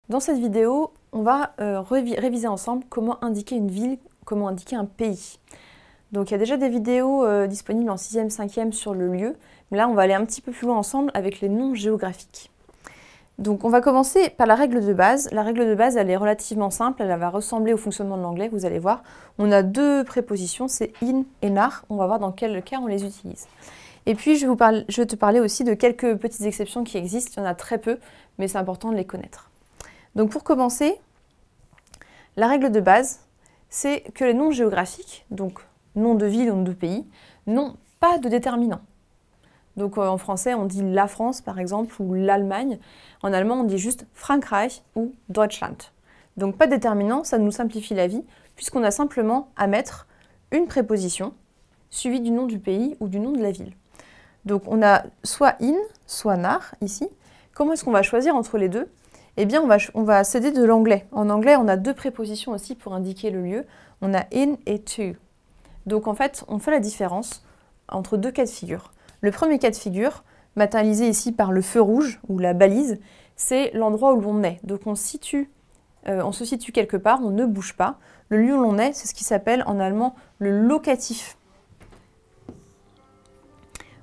Dans cette vidéo, on va réviser ensemble comment indiquer une ville, comment indiquer un pays. Donc il y a déjà des vidéos disponibles en 6e, 5e sur le lieu, mais là on va aller un petit peu plus loin ensemble avec les noms géographiques. Donc on va commencer par la règle de base. La règle de base, elle est relativement simple, elle va ressembler au fonctionnement de l'anglais, vous allez voir. On a deux prépositions, c'est in et nach, on va voir dans quel cas on les utilise. Et puis je vais te parler aussi de quelques petites exceptions qui existent, il y en a très peu, mais c'est important de les connaître. Donc pour commencer, la règle de base, c'est que les noms géographiques, donc nom de ville ou nom de pays, n'ont pas de déterminant. Donc en français, on dit la France par exemple, ou l'Allemagne. En allemand, on dit juste Frankreich ou Deutschland. Donc pas de déterminant, ça nous simplifie la vie, puisqu'on a simplement à mettre une préposition suivie du nom du pays ou du nom de la ville. Donc on a soit in, soit nach ici. Comment est-ce qu'on va choisir entre les deux ? Eh bien, on va s'aider de l'anglais. En anglais, on a deux prépositions aussi pour indiquer le lieu. On a in et to. Donc en fait, on fait la différence entre deux cas de figure. Le premier cas de figure, matérialisé ici par le feu rouge ou la balise, c'est l'endroit où l'on est. Donc on se situe quelque part, on ne bouge pas. Le lieu où l'on est, c'est ce qui s'appelle en allemand le locatif.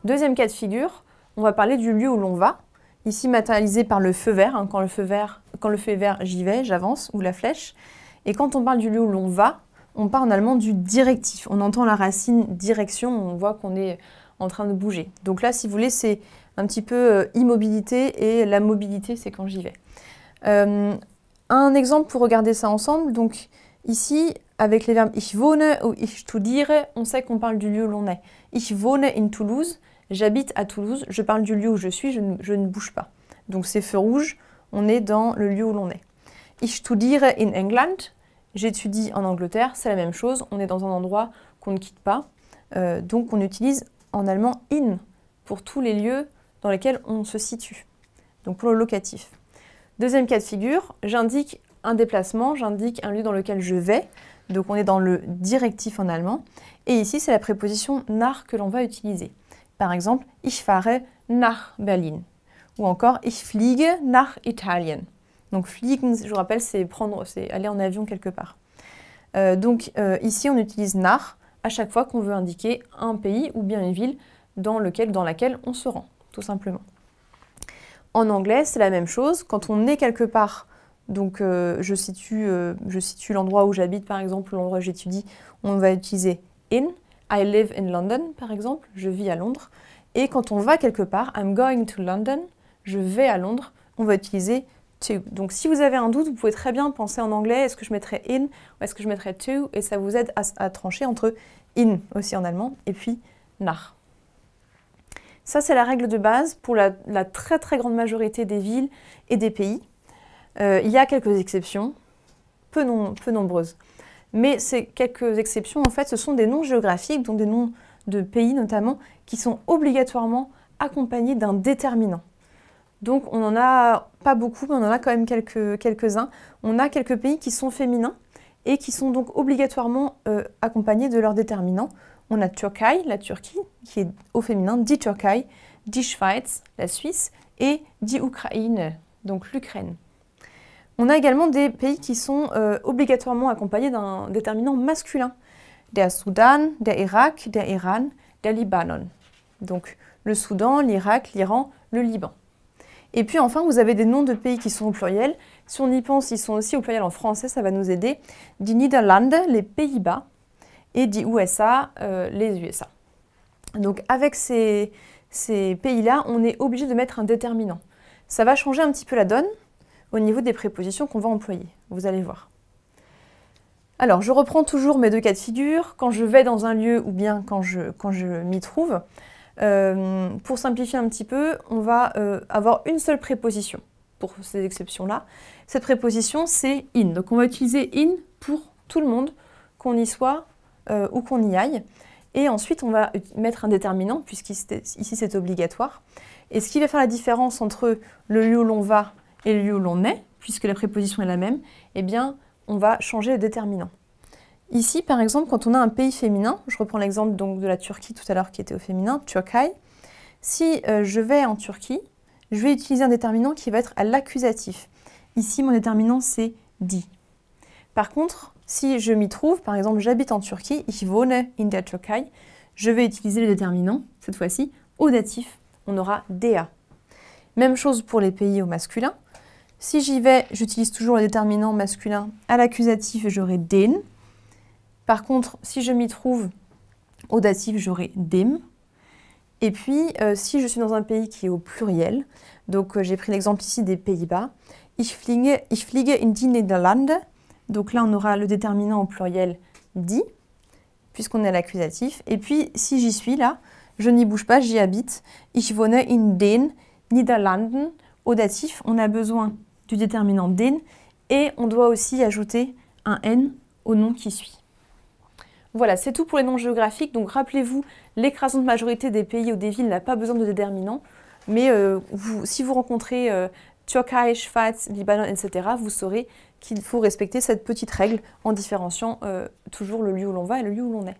Deuxième cas de figure, on va parler du lieu où l'on va. Ici matérialisé par le feu vert, quand le feu est vert, j'y vais, j'avance, ou la flèche. Et quand on parle du lieu où l'on va, on parle en allemand du directif. On entend la racine direction, on voit qu'on est en train de bouger. Donc là, si vous voulez, c'est un petit peu immobilité et la mobilité, c'est quand j'y vais. Un exemple pour regarder ça ensemble. Donc ici, avec les verbes ich wohne ou ich studiere, on sait qu'on parle du lieu où l'on est. Ich wohne in Toulouse, j'habite à Toulouse, je parle du lieu où je suis, je ne bouge pas. Donc c'est feu rouge, on est dans le lieu où l'on est. Ich studiere in England, j'étudie en Angleterre, c'est la même chose, on est dans un endroit qu'on ne quitte pas. Donc on utilise en allemand in pour tous les lieux dans lesquels on se situe, donc pour le locatif. Deuxième cas de figure, j'indique un déplacement, j'indique un lieu dans lequel je vais, donc on est dans le directif en allemand, et ici c'est la préposition nach que l'on va utiliser. Par exemple, ich fahre nach Berlin, ou encore ich fliege nach Italien. Donc fliegen, je vous rappelle, c'est aller en avion quelque part. Ici on utilise nach à chaque fois qu'on veut indiquer un pays ou bien une ville dans laquelle on se rend, tout simplement. En anglais, c'est la même chose. Quand on est quelque part, donc je situe l'endroit où j'habite, par exemple, l'endroit où j'étudie, on va utiliser in. I live in London, par exemple, je vis à Londres. Et quand on va quelque part, I'm going to London, je vais à Londres, on va utiliser to. Donc si vous avez un doute, vous pouvez très bien penser en anglais, est-ce que je mettrais in ou est-ce que je mettrais to, et ça vous aide à trancher entre in aussi en allemand et puis nach. Ça c'est la règle de base pour la très très grande majorité des villes et des pays. Il y a quelques exceptions, peu nombreuses. Mais ces quelques exceptions, en fait, ce sont des noms géographiques, donc des noms de pays notamment, qui sont obligatoirement accompagnés d'un déterminant. Donc on n'en a pas beaucoup, mais on en a quand même quelques-uns. On a quelques pays qui sont féminins et qui sont donc obligatoirement accompagnés de leur déterminant. On a Türkei, la Turquie, qui est au féminin, die Türkei, die Schweiz, la Suisse, et die Ukraine, donc l'Ukraine. On a également des pays qui sont obligatoirement accompagnés d'un déterminant masculin. Der Sudan, der Irak, der Iran, der Libanon. Donc le Soudan, l'Irak, l'Iran, le Liban. Et puis enfin, vous avez des noms de pays qui sont au pluriel. Si on y pense, ils sont aussi au pluriel en français, ça va nous aider. Die Niederlande, les Pays-Bas, et die USA, les USA. Donc avec ces pays-là, on est obligé de mettre un déterminant. Ça va changer un petit peu la donne au niveau des prépositions qu'on va employer. Vous allez voir. Alors, je reprends toujours mes deux cas de figure, quand je vais dans un lieu ou bien quand je m'y trouve. Pour simplifier un petit peu, on va avoir une seule préposition pour ces exceptions-là. Cette préposition, c'est in. Donc, on va utiliser in pour tout le monde, qu'on y soit ou qu'on y aille. Et ensuite, on va mettre un déterminant, puisqu'ici, c'est obligatoire. Et ce qui va faire la différence entre le lieu où l'on va et le lieu où l'on est, puisque la préposition est la même, eh bien, on va changer le déterminant. Ici, par exemple, quand on a un pays féminin, je reprends l'exemple donc de la Turquie tout à l'heure qui était au féminin, Türkei. Si je vais en Turquie, je vais utiliser un déterminant qui va être à l'accusatif. Ici, mon déterminant, c'est die. Par contre, si je m'y trouve, par exemple, j'habite en Turquie, ich wohne in der Türkei, je vais utiliser le déterminant, cette fois-ci, au datif, on aura der. Même chose pour les pays au masculin. Si j'y vais, j'utilise toujours le déterminant masculin. À l'accusatif, j'aurai den. Par contre, si je m'y trouve au datif, j'aurai dem. Et puis, si je suis dans un pays qui est au pluriel, donc j'ai pris l'exemple ici des Pays-Bas, ich fliege in die Niederlande. Donc là, on aura le déterminant au pluriel die, puisqu'on est à l'accusatif. Et puis, si j'y suis là, je n'y bouge pas, j'y habite. Ich wohne in den Niederlanden. Au datif, on a besoin du déterminant den et on doit aussi ajouter un n au nom qui suit. Voilà, c'est tout pour les noms géographiques. Donc rappelez-vous, l'écrasante majorité des pays ou des villes n'a pas besoin de déterminant. Mais si vous rencontrez Türkei, Schweiz, Libanon, etc., vous saurez qu'il faut respecter cette petite règle en différenciant toujours le lieu où l'on va et le lieu où l'on est.